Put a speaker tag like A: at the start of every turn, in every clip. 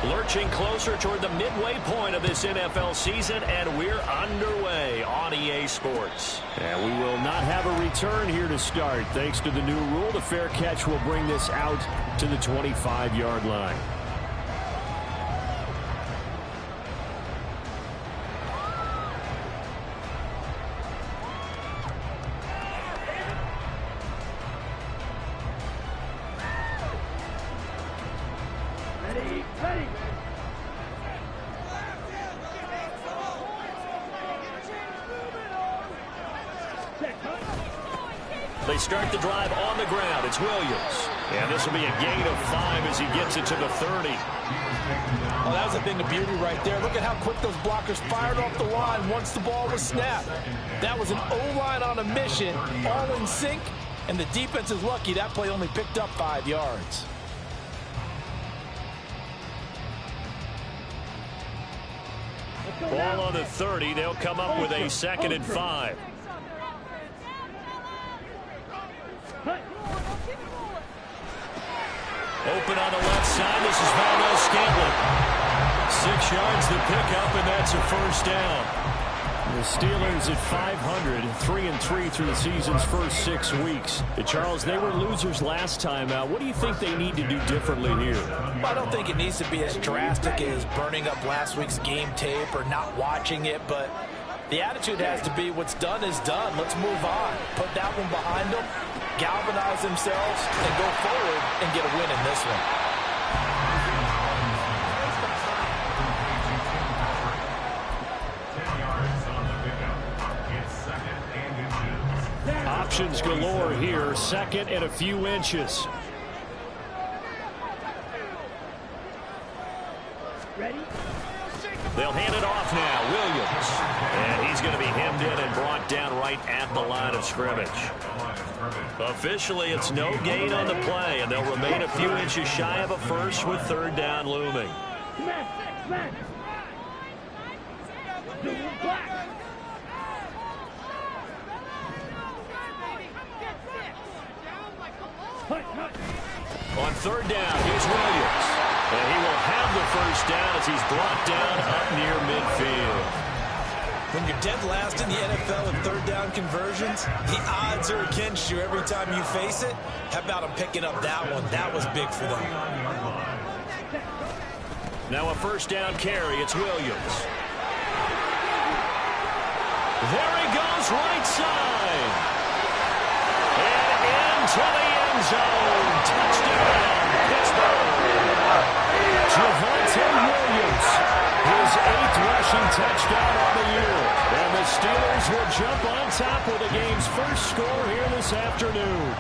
A: Lurching closer toward the midway point of this NFL season, and we're underway on EA Sports.
B: And we will not have a return here to start. Thanks to the new rule, the fair catch will bring this out to the 25-yard line.
A: They start the drive on the ground. It's Williams. And this will be a gain of 5 as he gets it to the 30.
C: Oh, that was a thing of beauty right there. Look at how quick those blockers fired off the line once the ball was snapped. That was an O-line on a mission, all in sync, and the defense is lucky that play only picked up 5 yards.
A: Ball on the 30. They'll come up with a 2nd and 5. Open on the left side. This is Valdez-Scantling. 6 yards to pick up, and that's a first down.
B: The Steelers at 500, 3-3 through the season's first 6 weeks. Charles, they were losers last time out. What do you think they need to do differently here?
C: Well, I don't think it needs to be as drastic as burning up last week's game tape or not watching it, but the attitude has to be what's done is done. Let's move on. Put that one behind them, galvanize themselves, and go forward and get a win in this one.
B: Options galore here. 2nd and a few inches.
A: They'll hand it off now. Williams. And he's going to be hemmed in and brought down right at the line of scrimmage. Officially, it's no gain on the play, and they'll remain a few inches shy of a first with 3rd down looming. On 3rd down, here's Williams. And he will have the first down as he's brought down up near midfield.
C: When you're dead last in the NFL in 3rd down conversions, the odds are against you every time you face it. How about him picking up that one? That was big for them.
A: Now a first down carry. It's Williams. There he goes, right side. And into the end zone. Touchdown, Pittsburgh. Javonte Williams, his 8th rushing touchdown on the year. And the Steelers will jump on top with the game's first score here this afternoon.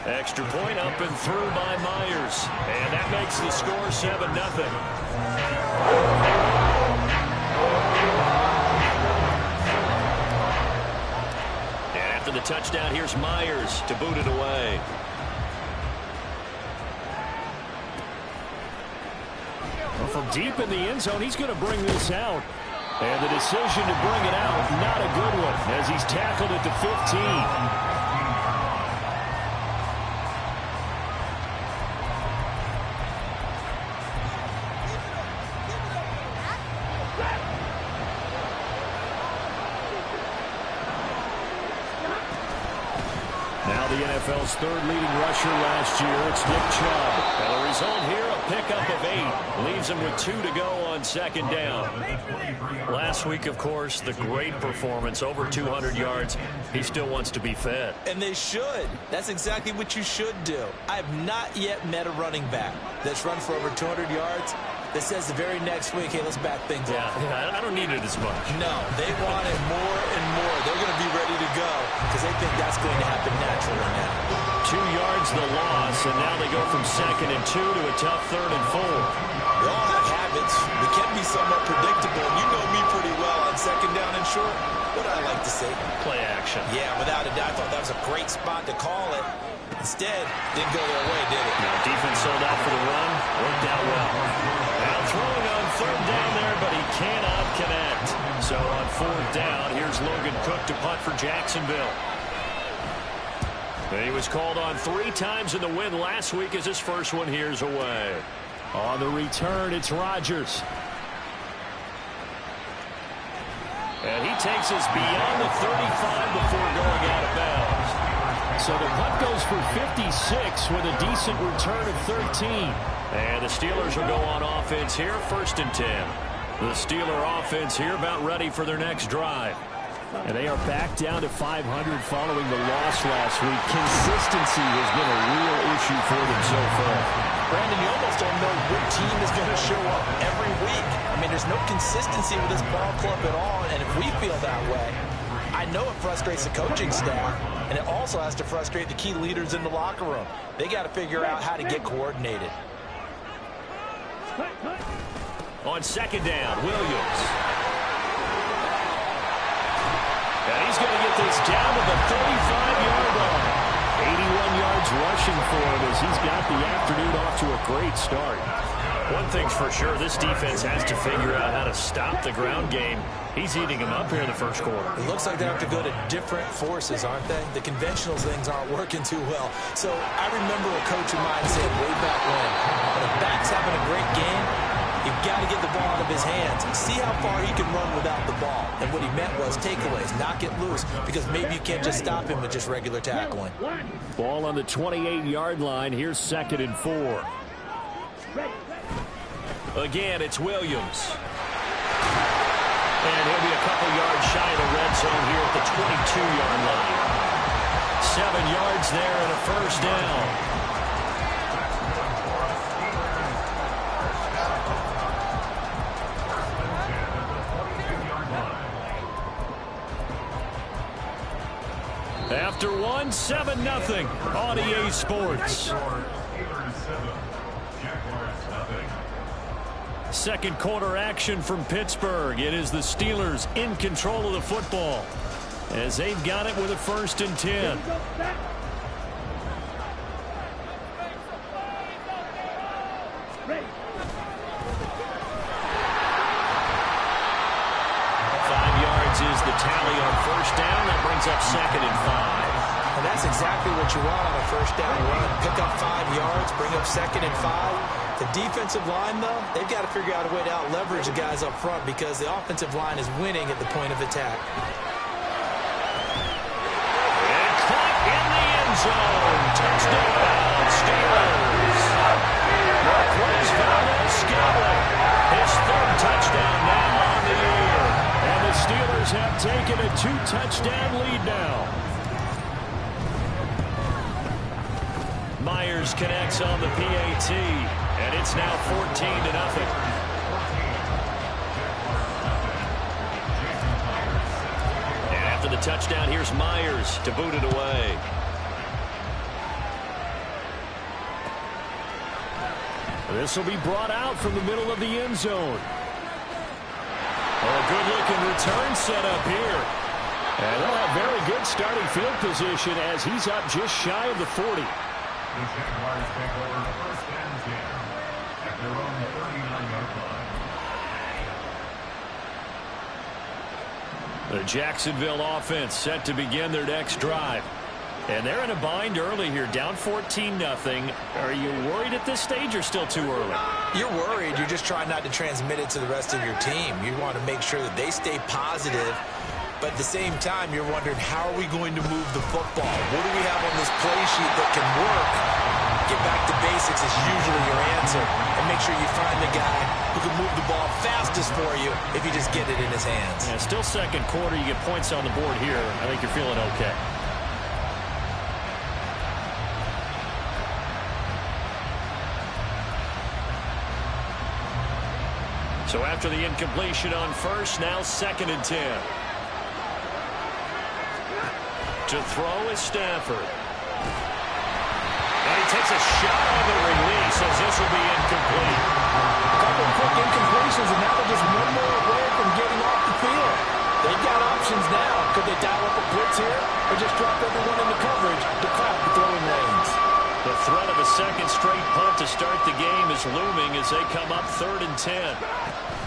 A: Extra point up and through by Myers. And that makes the score 7-0. And after the touchdown, here's Myers to boot it away.
B: Well, from deep in the end zone, he's going to bring this out. And the decision to bring it out, not a good one, as he's tackled at the 15. Now the NFL's 3rd leading rusher last year, it's Nick Chubb. And the result here, a pickup of 8. Leaves him with 2 to go on 2nd down. Last week, of course, the great performance, over 200 yards. He still wants to be fed.
C: And they should. That's exactly what you should do. I have not yet met a running back that's run for over 200 yards that says the very next week, hey, let's back things up.
A: Yeah, I don't need it as much.
C: No, they want it more and more. They're going to be ready to go because they think that's going to happen naturally now.
A: 2 yards the loss, and now they go from 2nd and 2 to a tough 3rd and 4.
C: We all have habits. We can be somewhat predictable, and you know me pretty well on 2nd down and short. What do I like to say?
A: Play action.
C: Yeah, without a doubt. I thought that was a great spot to call it. Instead, didn't go their way, did it?
A: Now, defense sold out for the run. Worked out well. Now throwing on 3rd down there, but he cannot connect. So on 4th down, here's Logan Cook to punt for Jacksonville. He was called on 3 times in the win last week as his first one here's away.
B: On the return, it's Rodgers.
A: And he takes us beyond the 35 before going out of bounds.
B: So the punt goes for 56 with a decent return of 13.
A: And the Steelers will go on offense here, 1st and 10. The Steeler offense here about ready for their next drive.
B: And they are back down to 500 following the loss last week. Consistency has been a real issue for them so far.
C: Brandon, you almost don't know what team is going to show up every week. I mean, there's no consistency with this ball club at all, and if we feel that way, I know it frustrates the coaching staff, and it also has to frustrate the key leaders in the locker room. They got to figure out how to get coordinated.
A: On 2nd down, Williams. And he's going to get this down to the 35-yard line. 81 yards rushing for him as he's got the afternoon off to a great start. One thing's for sure, this defense has to figure out how to stop the ground game. He's eating them up here in the first quarter.
C: It looks like they have to go to different forces, aren't they? The conventional things aren't working too well. So I remember a coach of mine said way back when a back's having a great game, you've got to get the ball out of his hands and see how far he can run without the ball. And what he meant was takeaways, knock it loose, because maybe you can't just stop him with just regular tackling.
B: Ball on the 28-yard line. Here's 2nd and 4.
A: Again, it's Williams. And he'll be a couple yards shy of the red zone here at the 22-yard line. 7 yards there and a 1st down. After 1, 7-0 on EA Sports. Second quarter action from Pittsburgh. It is the Steelers in control of the football as they've got it with a 1st and 10. Is the tally on 1st down. That brings up 2nd and 5.
C: And that's exactly what you want on a 1st down run. Pick up 5 yards, bring up 2nd and 5. The defensive line, though, they've got to figure out a way to out-leverage the guys up front because the offensive line is winning at the point of attack.
A: And caught in the end zone. Touchdown, Steelers. Marquez Valdes-Scantling. His 3rd touchdown now on the year.
B: And the Steelers have taken a 2-touchdown lead now.
A: Myers connects on the PAT, and it's now 14-0. And after the touchdown, here's Myers to boot it away.
B: This will be brought out from the middle of the end zone.
A: Oh, good-looking return set up here.
B: And they'll have very good starting field position as he's up just shy of the 40.
A: The Jacksonville offense set to begin their next drive. And they're in a bind early here, down 14-0. Are you worried at this stage or still too early?
C: You're worried. You're just trying not to transmit it to the rest of your team. You want to make sure that they stay positive. But at the same time, you're wondering, how are we going to move the football? What do we have on this play sheet that can work? Get back to basics is usually your answer. And make sure you find the guy who can move the ball fastest for you if you just get it in his hands.
A: Yeah, still second quarter. You get points on the board here. I think you're feeling okay. So after the incompletion on 1st, now 2nd and 10. To throw is Stafford. And he takes a shot on the release as this will be incomplete.
C: A couple of quick incompletions, and now they're just one more away from getting off the field. They've got options now. Could they dial up a blitz here or just drop everyone into coverage to crowd the throwing lanes?
A: The threat of a second straight punt to start the game is looming as they come up 3rd and 10.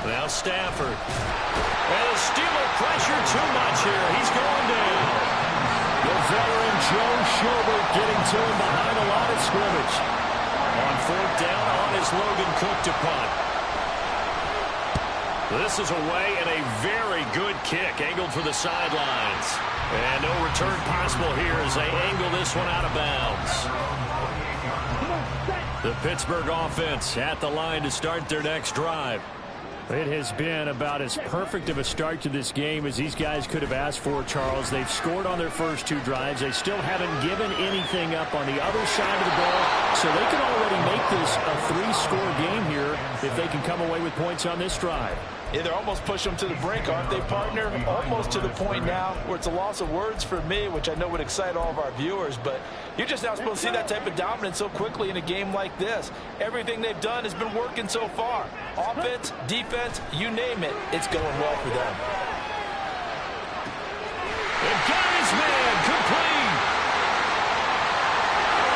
A: Now Stafford. And the Steeler pressure too much here. He's going down.
B: The veteran Joe Schobert getting to him behind the line of scrimmage. On fourth down, on is Logan Cook to punt. This is away and a very good kick, angled for the sidelines. And no return possible here as they angle this one out of bounds. The Pittsburgh offense at the line to start their next drive. It has been about as perfect of a start to this game as these guys could have asked for, Charles. They've scored on their first two drives. They still haven't given anything up on the other side of the ball, so they can already make this a three-score game here if they can come away with points on this drive.
C: Yeah, they're almost pushing them to the brink, aren't they, partner? Almost to the point now where it's a loss of words for me, which I know would excite all of our viewers, but you're just not supposed to see that type of dominance so quickly in a game like this. Everything they've done has been working so far. Offense, defense, you name it, it's going well for them.
B: And got his man, complete.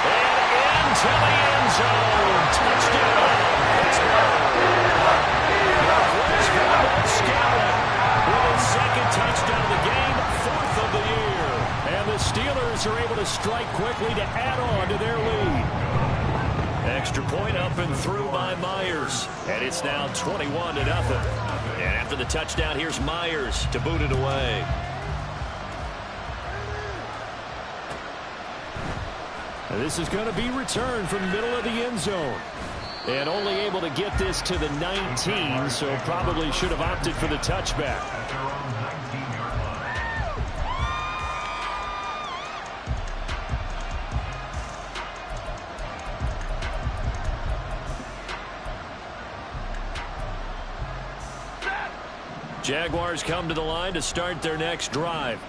B: And into the end zone. Touchdown, Pittsburgh. With his second touchdown of the game, fourth of the year. And the Steelers are able to strike quickly to add on to their lead. Extra point up and through by Myers. And it's now 21-0. And after the touchdown, here's Myers to boot it away. And this is going to be returned from the middle of the end zone. And only able to get this to the 19, so probably should have opted for the touchback. Jaguars come to the line to start their next drive.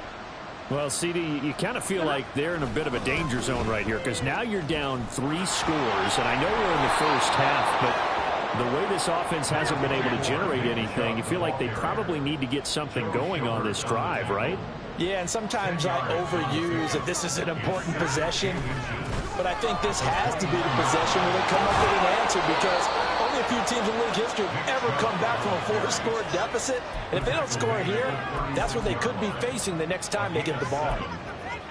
B: Well, CD, you kind of feel like they're in a bit of a danger zone right here because now you're down 3 scores, and I know we're in the first half, but the way this offense hasn't been able to generate anything, you feel like they probably need to get something going on this drive, right?
C: Yeah, and sometimes I overuse that this is an important possession, but I think this has to be the possession where they come up with an answer because only a few teams in league history have ever come back from a 4-score deficit. And if they don't score here, that's what they could be facing the next time they get the ball.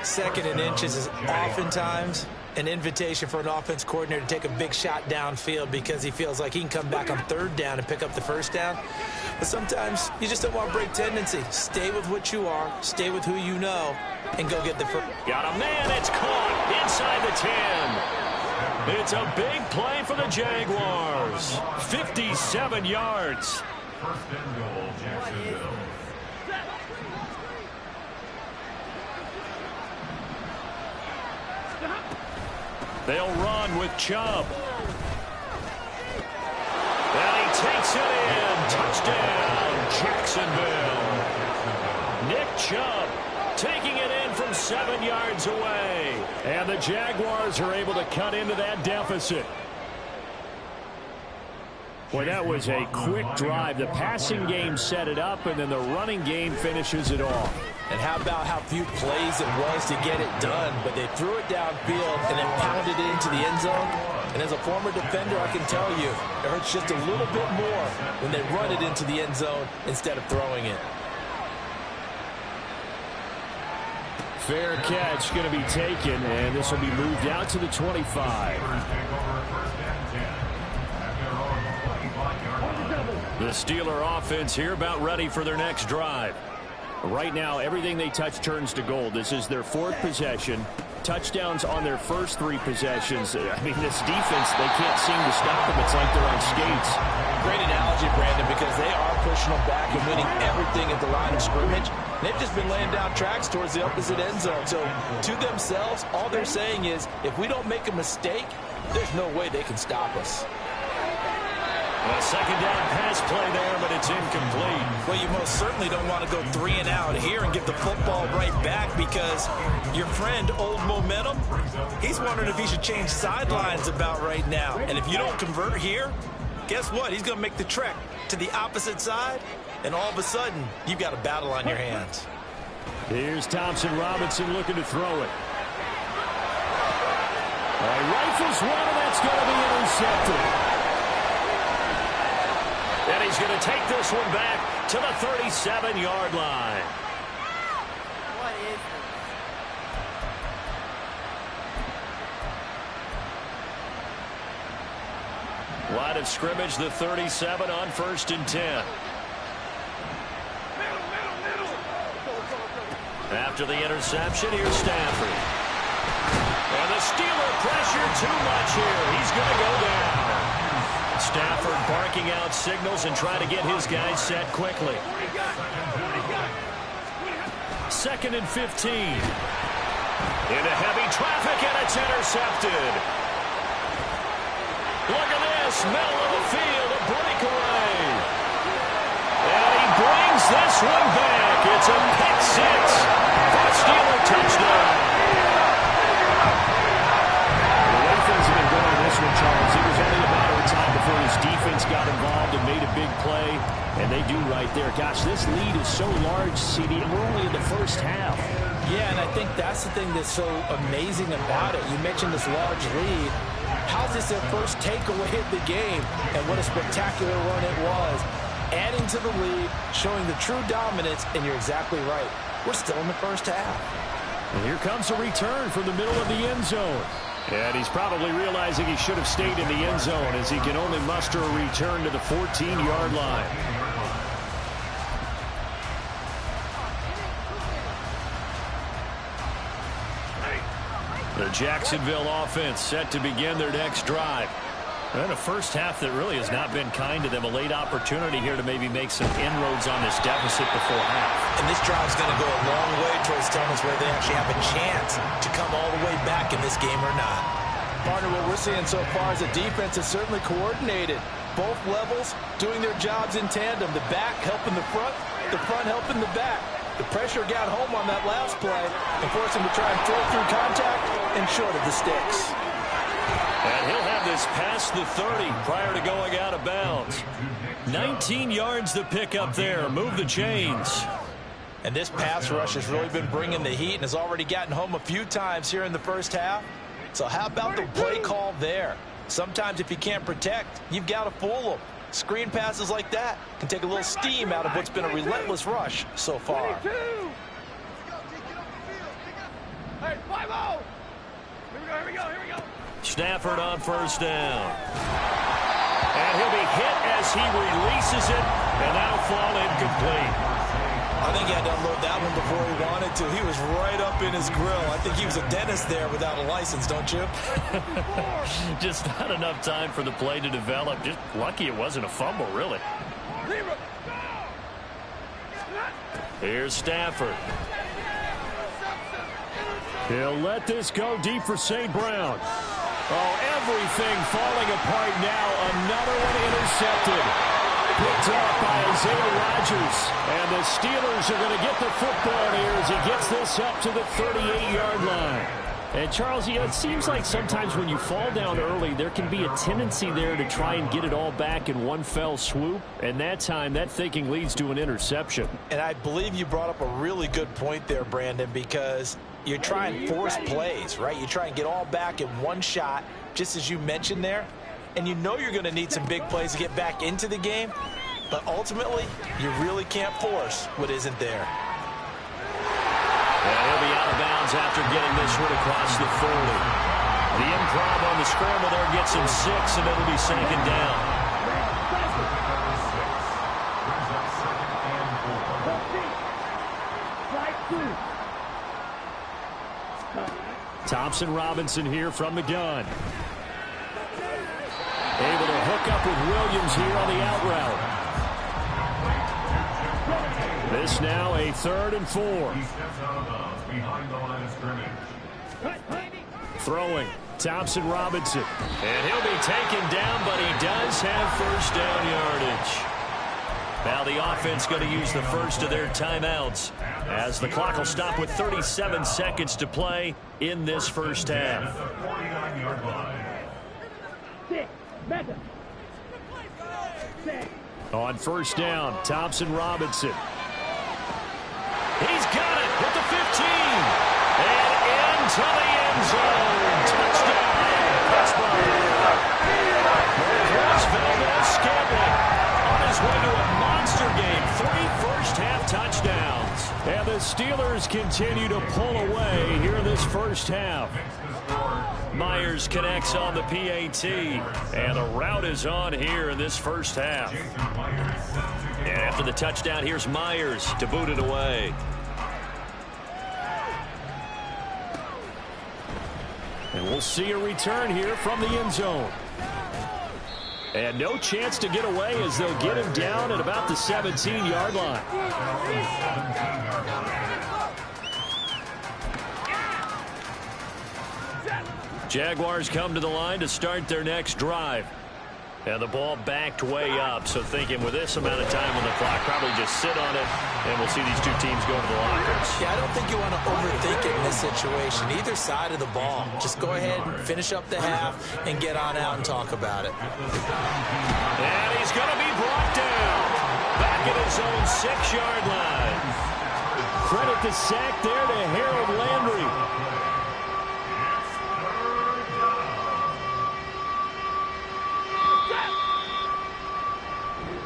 C: Second and inches is oftentimes an invitation for an offense coordinator to take a big shot downfield because he feels like he can come back on third down and pick up the first down. But sometimes you just don't want to break tendency. Stay with what you are, stay with who you know, and go get the first.
B: Got a man, it's caught inside the 10. It's a big play for the Jaguars. 57 yards.
D: First and goal, Jacksonville.
B: They'll run with Chubb. And he takes it in. Touchdown, Jacksonville. Nick Chubb taking it in from 7 yards away. And the Jaguars are able to cut into that deficit. Boy, that was a quick drive. The passing game set it up, and then the running game finishes it off.
C: And how about how few plays it was to get it done, but they threw it downfield and then pounded it into the end zone. And as a former defender, I can tell you, it hurts just a little bit more when they run it into the end zone instead of throwing it.
B: Fair catch going to be taken, and this will be moved out to the 25. The Steeler offense here about ready for their next drive. Right now, everything they touch turns to gold. This is their 4th possession. Touchdowns on their first 3 possessions. I mean, this defense, they can't seem to stop them. It's like they're on skates.
C: Great analogy, Brandon, because they are pushing them back and winning everything at the line of scrimmage. They've just been laying down tracks towards the opposite end zone. So, to themselves, all they're saying is, if we don't make a mistake, there's no way they can stop us.
B: A second down pass play there, but it's incomplete.
C: Well, you most certainly don't want to go 3 and out here and get the football right back because your friend, Old Momentum, he's wondering if he should change sidelines about right now. And if you don't convert here, guess what? He's going to make the trek to the opposite side, and all of a sudden, you've got a battle on your hands.
B: Here's Thompson Robinson looking to throw it. He rifles one, and that's going to be intercepted. And he's going to take this one back to the 37-yard line.
E: What is this?
B: Line of scrimmage, the 37 on 1st and 10. After the interception, here's Stafford. And the Steeler pressure too much here. He's going to go down. Stafford barking out signals and trying to get his guys set quickly. 2nd and 15. Into heavy traffic, and it's intercepted. Look at this, middle of the field, a breakaway. And he brings this one back. It's a pick six for a Steeler touchdown. The way things have been going this one, Charles, it was only a matter of time before his defense got involved and made a big play. And they do right there. Gosh, this lead is so large, CD, and we're only in the first half.
C: Yeah, and I think that's the thing that's so amazing about it. You mentioned this large lead. How's this their first takeaway of the game? And what a spectacular run it was. Adding to the lead, showing the true dominance, and you're exactly right. We're still in the first half.
B: And here comes a return from the middle of the end zone. And he's probably realizing he should have stayed in the end zone as he can only muster a return to the 14-yard line. The Jacksonville offense set to begin their next drive. And a first half that really has not been kind to them. A late opportunity here to maybe make some inroads on this deficit before half.
C: And this drive's going to go a long way towards telling us whether they actually have a chance to come all the way back in this game or not. Partner, what we're seeing so far is the defense is certainly coordinated. Both levels doing their jobs in tandem. The back helping the front helping the back. The pressure got home on that last play and forced him to try and throw through contact and short of the sticks.
B: And he'll have this past the 30 prior to going out of bounds. 19 yards to pick up there. Move the chains.
C: And this pass rush has really been bringing the heat and has already gotten home a few times here in the first half. So how about the play call there? Sometimes if you can't protect, you've got to fool them. Screen passes like that can take a little steam out of what's been a relentless rush so far.
E: Hey, 5-0. Here we go.
B: Stafford on first down. And he'll be hit as he releases it, and that'll fall incomplete.
C: I think he had to unload that one before he wanted to. He was right up in his grill. I think he was a dentist there without a license, don't you?
B: Just not enough time for the play to develop. Just lucky it wasn't a fumble, really. Here's Stafford. He'll let this go deep for St. Brown. Oh, everything falling apart now. Another one intercepted. Picked up by Isaiah Rodgers. And the Steelers are going to get the football here as he gets this up to the 38-yard line. And, Charles, you know, it seems like sometimes when you fall down early, there can be a tendency there to try and get it all back in one fell swoop. And that time, that thinking leads to an interception.
C: And I believe you brought up a really good point there, Brandon, because you try and force plays, right? You try and get all back in one shot, just as you mentioned there. And you know you're going to need some big plays to get back into the game. But ultimately, you really can't force what isn't there.
B: And he'll be out of bounds after getting this one across the 40. The improv on the scramble there gets him 6, and it'll be second down. Thompson Robinson here from the gun. Able to hook up with Williams here on the out route. This now a 3rd and 4.
D: He steps out of bounds behind the line of scrimmage.
B: Throwing, Thompson Robinson. And he'll be taken down, but he does have first down yardage. Now the offense going to use the first of their timeouts as the clock will stop with 37 seconds to play in this first half.
D: At the 49-yard line.
B: On first down, Thompson Robinson. He's got it with the 15. And into the end zone. Touchdown, Pittsburgh. West Valdez-Scantling on his way to a monster game. 3 first-half touchdowns. And the Steelers continue to pull away here in this first half. Myers connects on the PAT, and the route is on here in this first half.
A: And after the touchdown, here's Myers to boot it away.
B: And we'll see a return here from the end zone. And no chance to get away as they'll get him down at about the 17-yard line. Jaguars come to the line to start their next drive. And the ball backed way up, so thinking with this amount of time on the clock, probably just sit on it, and we'll see these two teams go to the lockers.
C: Yeah, I don't think you want to overthink it in this situation. Either side of the ball. Just go ahead and finish up the half and get on out and talk about it.
A: And he's going to be brought down. Back at his own 6-yard line.
B: Credit the sack there to Harold Landry.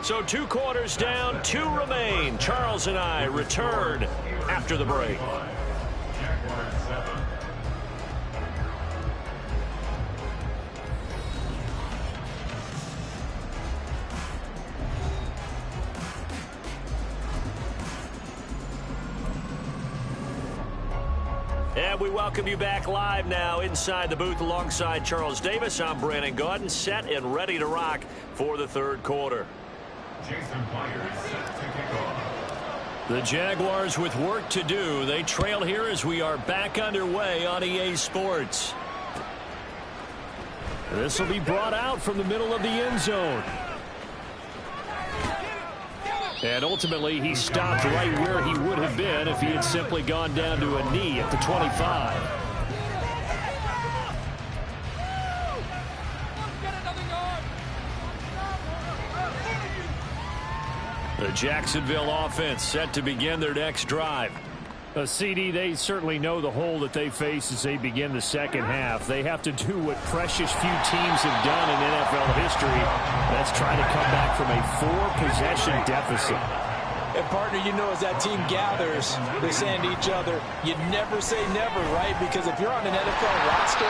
A: So 2 quarters down, 2 remain. Charles and I return after the break. And we welcome you back live now inside the booth alongside Charles Davis. I'm Brandon Gaudin, set and ready to rock for the third quarter.
B: The Jaguars with work to do. They trail here as we are back underway on EA Sports. This will be brought out from the middle of the end zone. And ultimately, he stopped right where he would have been if he had simply gone down to a knee at the 25. The Jacksonville offense set to begin their next drive. CD, they certainly know the hole that they face as they begin the second half. They have to do what precious few teams have done in NFL history. That's try to come back from a 4-possession deficit.
C: And, partner, you know, as that team gathers, they're saying to each other, you never say never, right? Because if you're on an NFL roster,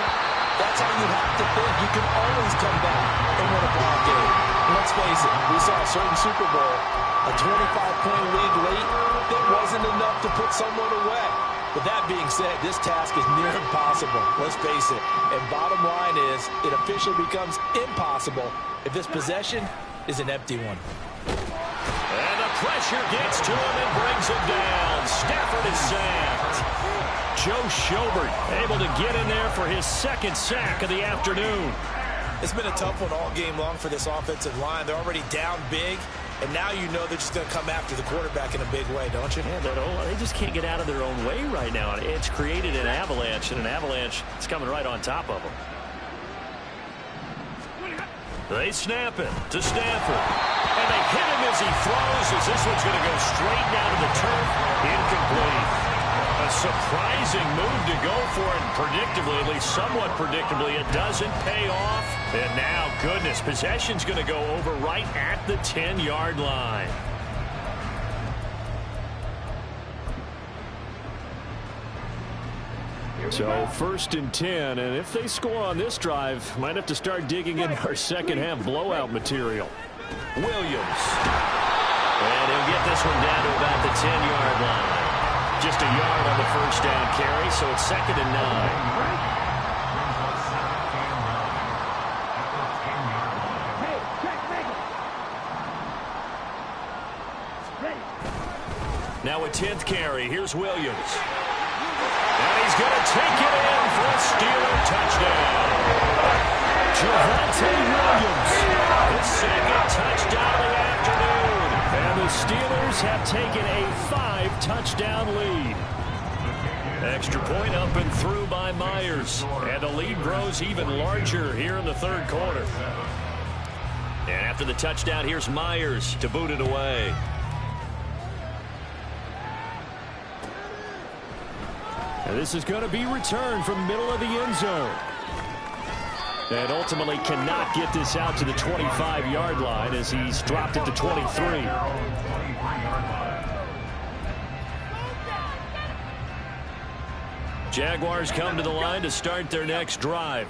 C: that's how you have to think. You can always come back and win a ball game. Let's face it, we saw a certain Super Bowl, a 25-point lead late, that wasn't enough to put someone away. But that being said, this task is near impossible. Let's face it. And bottom line is, it officially becomes impossible if this possession is an empty one.
A: And the pressure gets to him and brings him down. Stafford is sacked.
B: Joe Schobert able to get in there for his second sack of the afternoon.
C: It's been a tough one all game long for this offensive line. They're already down big, and now you know they're just going to come after the quarterback in a big way, don't you?
A: Yeah, they just can't get out of their own way right now. It's created an avalanche, and an avalanche is coming right on top of them. They snap it to Stafford. And they hit him as he throws, as this one's going to go straight down to the turf. Incomplete. A surprising move to go for it. Predictably, at least somewhat predictably, it doesn't pay off. And now, goodness, possession's going to go over right at the 10-yard line.
B: So 1st and 10, and if they score on this drive, might have to start digging into our second half blowout material.
A: Williams. And he'll get this one down to about the 10-yard line. Just a yard on the first down carry, so it's 2nd and 9. Now a 10th carry. Here's Williams. And he's going to take it in for a Steeler touchdown.
B: Javonte Williams.
A: His second touchdown of the afternoon.
B: And the Steelers have taken a 5-touchdown lead.
A: Extra point up and through by Myers. And the lead grows even larger here in the third quarter. And after the touchdown, here's Myers to boot it away.
B: And this is going to be returned from the middle of the end zone. And ultimately cannot get this out to the 25-yard line as he's dropped it to 23.
A: Jaguars come to the line to start their next drive.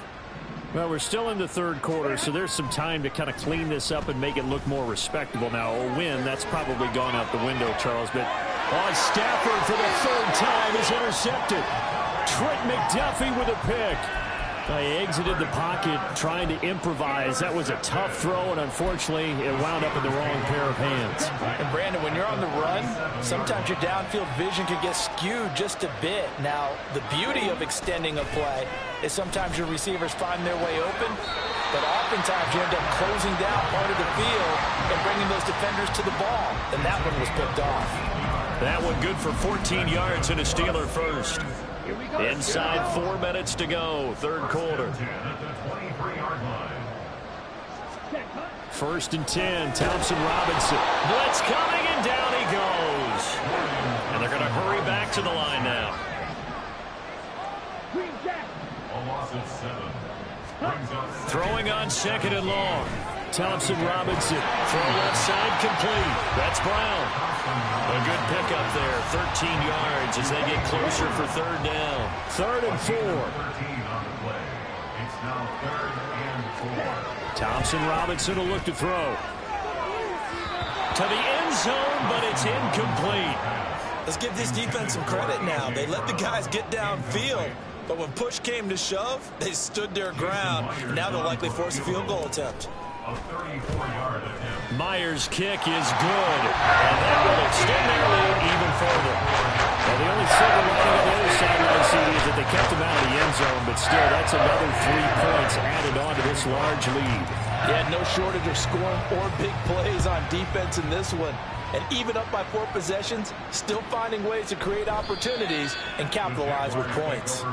B: Well, we're still in the third quarter, so there's some time to kind of clean this up and make it look more respectable. Now, a win, that's probably gone out the window, Charles. But Stafford for the third time is intercepted. Trent McDuffie with a pick. He exited the pocket trying to improvise. That was a tough throw, and unfortunately, it wound up in the wrong pair of hands.
C: And, Brandon, when you're on the run, sometimes your downfield vision can get skewed just a bit. Now, the beauty of extending a play is sometimes your receivers find their way open, but oftentimes you end up closing down part of the field and bringing those defenders to the ball. And that one was picked off.
A: That one good for 14 yards and a Steeler first. Inside 4 minutes to go, third quarter.
B: 1st and 10, Thompson Robinson.
A: Blitz coming, and down he goes. And they're going to hurry back to the line now.
D: A loss of 7.
A: Throwing on 2nd and long.
B: Thompson Robinson.
A: Throw left side complete. That's Brown. A good pickup there. 13 yards as they get closer for 3rd down.
B: 3rd and 4.
D: 13 on the play. It's now 3rd and 4.
B: Thompson Robinson will look to throw.
A: To the end zone, but it's incomplete.
F: Let's give this defense some credit now. They let the guys get downfield, but when push came to shove, they stood their ground. Now they'll likely force a field goal attempt.
D: A 34-yard attempt.
A: Myers' kick is good, and that will extend their lead even further.
B: Well, the only silver lining on the other sideline, CD, is that they kept him out of the end zone, but still, that's another 3 points added on to this large lead.
C: Yeah, no shortage of scoring or big plays on defense in this one. And even up by 4 possessions, still finding ways to create opportunities and capitalize with points.